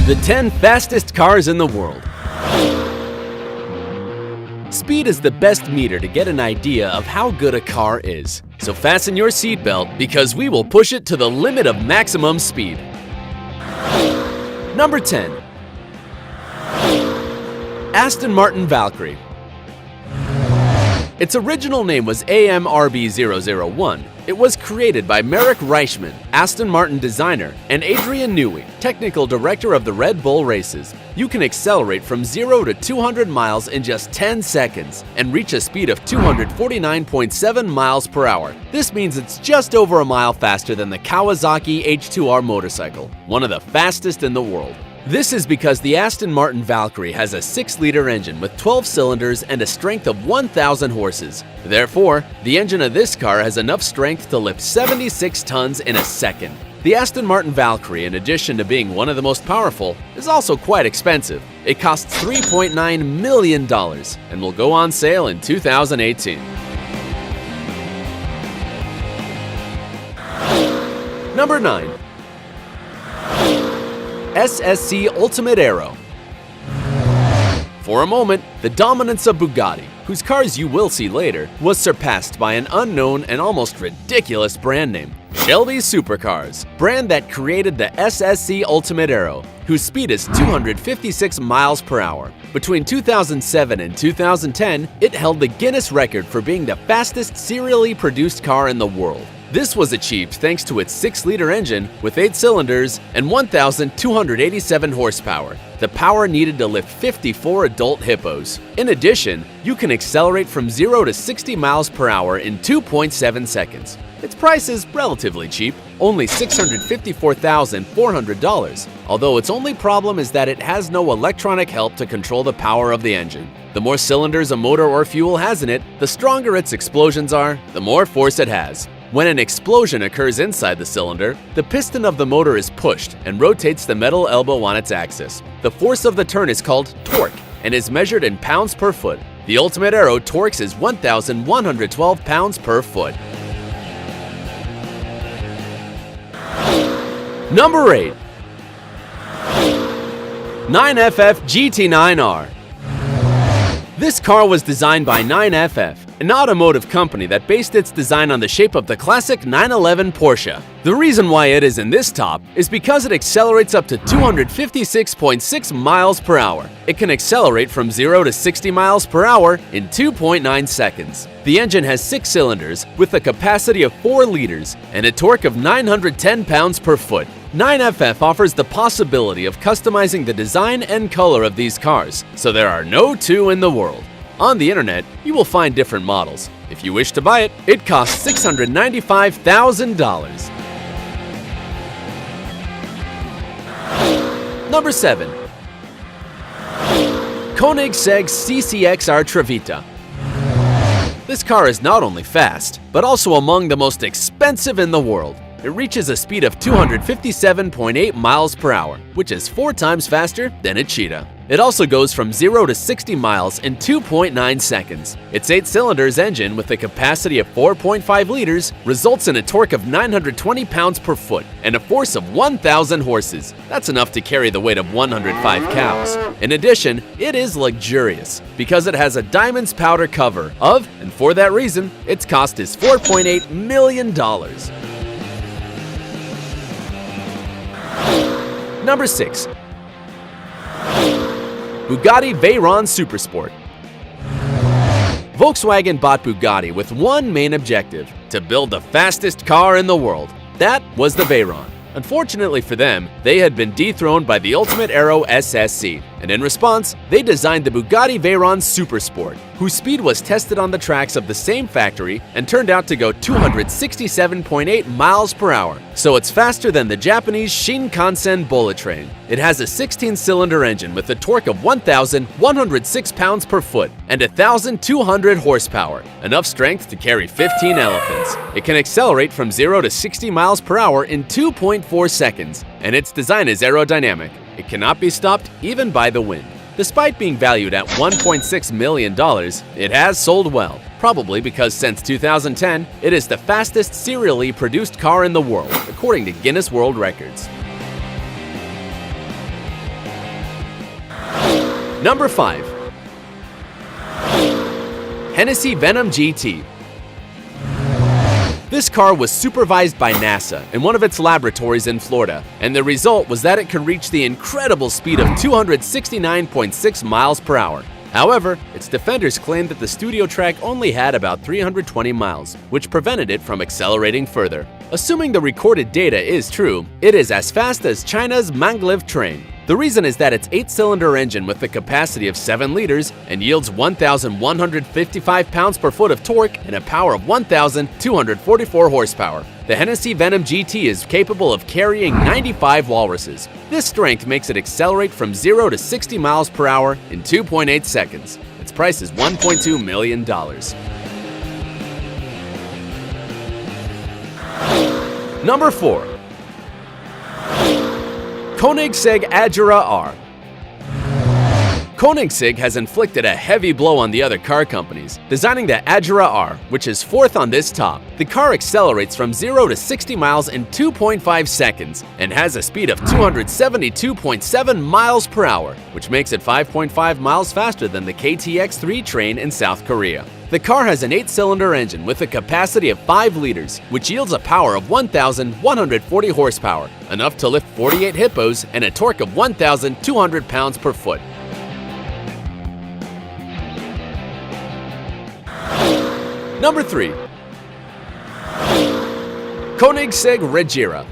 The 10 fastest cars in the world. Speed is the best meter to get an idea of how good a car is. So fasten your seatbelt because we will push it to the limit of maximum speed. Number 10. Aston Martin Valkyrie. Its original name was AMRB001. It was created by Marek Reichman, Aston Martin designer, and Adrian Newey, technical director of the Red Bull races. You can accelerate from 0 to 200 miles in just 10 seconds and reach a speed of 249.7 miles per hour. This means it's just over a mile faster than the Kawasaki H2R motorcycle, one of the fastest in the world. This is because the Aston Martin Valkyrie has a 6-liter engine with 12 cylinders and a strength of 1,000 horses. Therefore, the engine of this car has enough strength to lift 76 tons in a second. The Aston Martin Valkyrie, in addition to being one of the most powerful, is also quite expensive. It costs $3.9 million and will go on sale in 2018. Number 9. SSC Ultimate Aero. For a moment, the dominance of Bugatti, whose cars you will see later, was surpassed by an unknown and almost ridiculous brand name, Shelby Supercars, brand that created the SSC Ultimate Aero, whose speed is 256 miles per hour. Between 2007 and 2010, it held the Guinness record for being the fastest serially produced car in the world. This was achieved thanks to its 6-liter engine with 8 cylinders and 1,287 horsepower, the power needed to lift 54 adult hippos. In addition, you can accelerate from 0 to 60 miles per hour in 2.7 seconds. Its price is relatively cheap, only $654,400, although its only problem is that it has no electronic help to control the power of the engine. The more cylinders a motor or fuel has in it, the stronger its explosions are, the more force it has. When an explosion occurs inside the cylinder, the piston of the motor is pushed and rotates the metal elbow on its axis. The force of the turn is called torque and is measured in pounds per foot. The Ultimate Aero torques is 1,112 pounds per foot. Number 8. 9FF GT9R. This car was designed by 9FF, an automotive company that based its design on the shape of the classic 911 Porsche. The reason why it is in this top is because it accelerates up to 256.6 miles per hour. It can accelerate from 0 to 60 miles per hour in 2.9 seconds. The engine has 6 cylinders with a capacity of 4 liters and a torque of 910 pounds per foot. 9FF offers the possibility of customizing the design and color of these cars, so there are no two in the world. On the internet, you will find different models. If you wish to buy it, it costs $695,000. Number 7. Koenigsegg CCXR Trevita. This car is not only fast, but also among the most expensive in the world. It reaches a speed of 257.8 miles per hour, which is 4 times faster than a Cheetah. It also goes from 0 to 60 miles in 2.9 seconds. Its 8-cylinders engine with a capacity of 4.5 liters results in a torque of 920 pounds per foot and a force of 1,000 horses. That's enough to carry the weight of 105 cows. In addition, it is luxurious because it has a diamonds powder cover of, and for that reason, its cost is $4.8 million. Number 6. Bugatti Veyron Supersport. Volkswagen bought Bugatti with one main objective: to build the fastest car in the world. That was the Veyron. Unfortunately for them, they had been dethroned by the Ultimate Aero SSC, and in response, they designed the Bugatti Veyron Supersport, whose speed was tested on the tracks of the same factory and turned out to go 267.8 miles per hour, so it's faster than the Japanese Shinkansen bullet train. It has a 16-cylinder engine with a torque of 1,106 pounds per foot and 1,200 horsepower, enough strength to carry 15 elephants. It can accelerate from 0 to 60 miles per hour in 2.4 seconds, and its design is aerodynamic. It cannot be stopped even by the wind. Despite being valued at $1.6 million, it has sold well, probably because since 2010, it is the fastest serially produced car in the world, according to Guinness World Records. Number 5. Hennessy Venom GT. This car was supervised by NASA in one of its laboratories in Florida, and the result was that it could reach the incredible speed of 269.6 miles per hour. However, its defenders claimed that the studio track only had about 320 miles, which prevented it from accelerating further. Assuming the recorded data is true, it is as fast as China's Maglev train. The reason is that its 8-cylinder engine with a capacity of 7 liters and yields 1,155 pounds-per-foot of torque and a power of 1,244 horsepower. The Hennessy Venom GT is capable of carrying 95 walruses. This strength makes it accelerate from 0 to 60 miles per hour in 2.8 seconds. Its price is $1.2 million. Number 4. Koenigsegg Agera R. Koenigsegg has inflicted a heavy blow on the other car companies, designing the Agera R, which is fourth on this top. The car accelerates from 0 to 60 miles in 2.5 seconds and has a speed of 272.7 miles per hour, which makes it 5.5 miles faster than the KTX-3 train in South Korea. The car has an 8-cylinder engine with a capacity of 5 liters, which yields a power of 1,140 horsepower, enough to lift 48 hippos and a torque of 1,200 pounds per foot. Number 3. Koenigsegg Regera.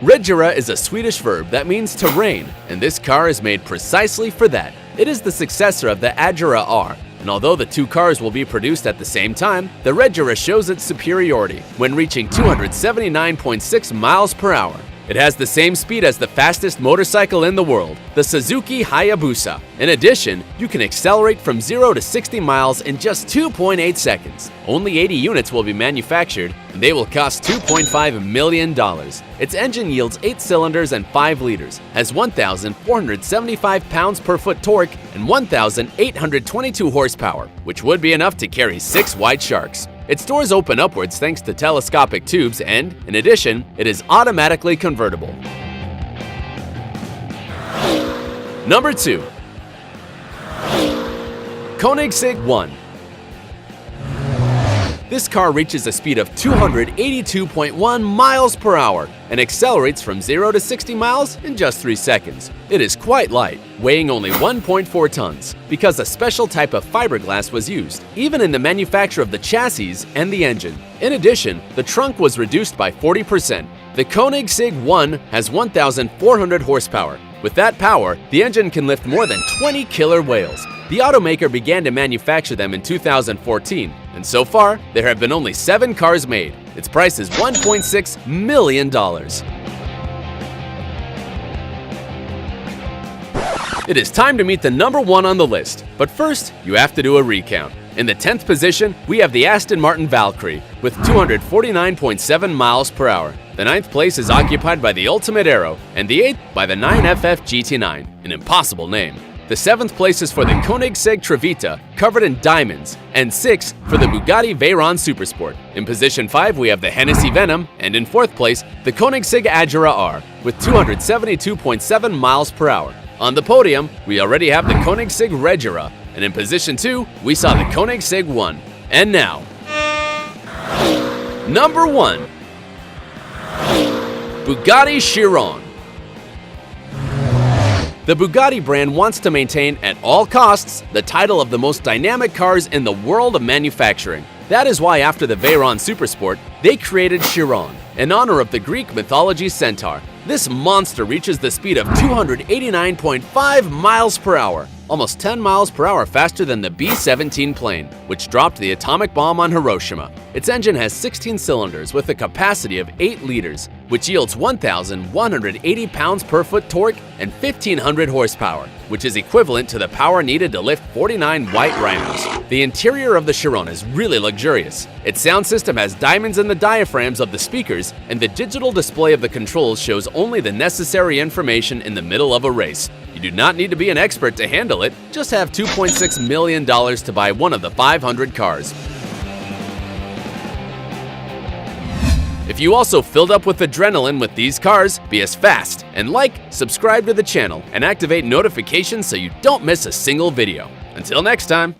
Regera is a Swedish verb that means to rain, and this car is made precisely for that. It is the successor of the Agera R, and although the two cars will be produced at the same time, the Regera shows its superiority when reaching 279.6 miles per hour. It has the same speed as the fastest motorcycle in the world, the Suzuki Hayabusa. In addition, you can accelerate from 0 to 60 miles in just 2.8 seconds. Only 80 units will be manufactured, and they will cost $2.5 million. Its engine yields 8 cylinders and 5 liters, has 1,475 pounds-per-foot torque, and 1,822 horsepower, which would be enough to carry 6 white sharks. Its doors open upwards thanks to telescopic tubes and, in addition, it is automatically convertible. Number 2. Koenigsegg 1. This car reaches a speed of 282.1 miles per hour and accelerates from 0 to 60 miles in just 3 seconds. It is quite light, weighing only 1.4 tons, because a special type of fiberglass was used, even in the manufacture of the chassis and the engine. In addition, the trunk was reduced by 40%. The Koenigsegg 1 has 1,400 horsepower. With that power, the engine can lift more than 20 killer whales. The automaker began to manufacture them in 2014, and so far, there have been only 7 cars made. Its price is $1.6 million. It is time to meet the number 1 on the list, but first, you have to do a recount. In the 10th position, we have the Aston Martin Valkyrie with 249.7 miles per hour. The 9th place is occupied by the Ultimate Aero, and the 8th by the 9FF GT9, an impossible name. The 7th place is for the Koenigsegg Trevita, covered in diamonds, and 6th for the Bugatti Veyron Supersport. In position 5, we have the Hennessy Venom, and in 4th place, the Koenigsegg Agera R with 272.7 miles per hour. On the podium, we already have the Koenigsegg Regera, and in position 2, we saw the Koenigsegg 1. And now, number 1. Bugatti Chiron. The Bugatti brand wants to maintain at all costs the title of the most dynamic cars in the world of manufacturing. That is why after the Veyron Supersport, they created Chiron, in honor of the Greek mythology centaur. This monster reaches the speed of 289.5 miles per hour, almost 10 miles per hour faster than the B-17 plane, which dropped the atomic bomb on Hiroshima. Its engine has 16 cylinders with a capacity of 8 liters, which yields 1,180 pounds-per-foot torque and 1,500 horsepower, which is equivalent to the power needed to lift 49 white rhinos. The interior of the Chiron is really luxurious. Its sound system has diamonds in the diaphragms of the speakers, and the digital display of the controls shows only the necessary information in the middle of a race. You do not need to be an expert to handle it, just have $2.6 million to buy one of the 500 cars. If you also filled up with adrenaline with these cars, be as fast and subscribe to the channel, and activate notifications so you don't miss a single video. Until next time.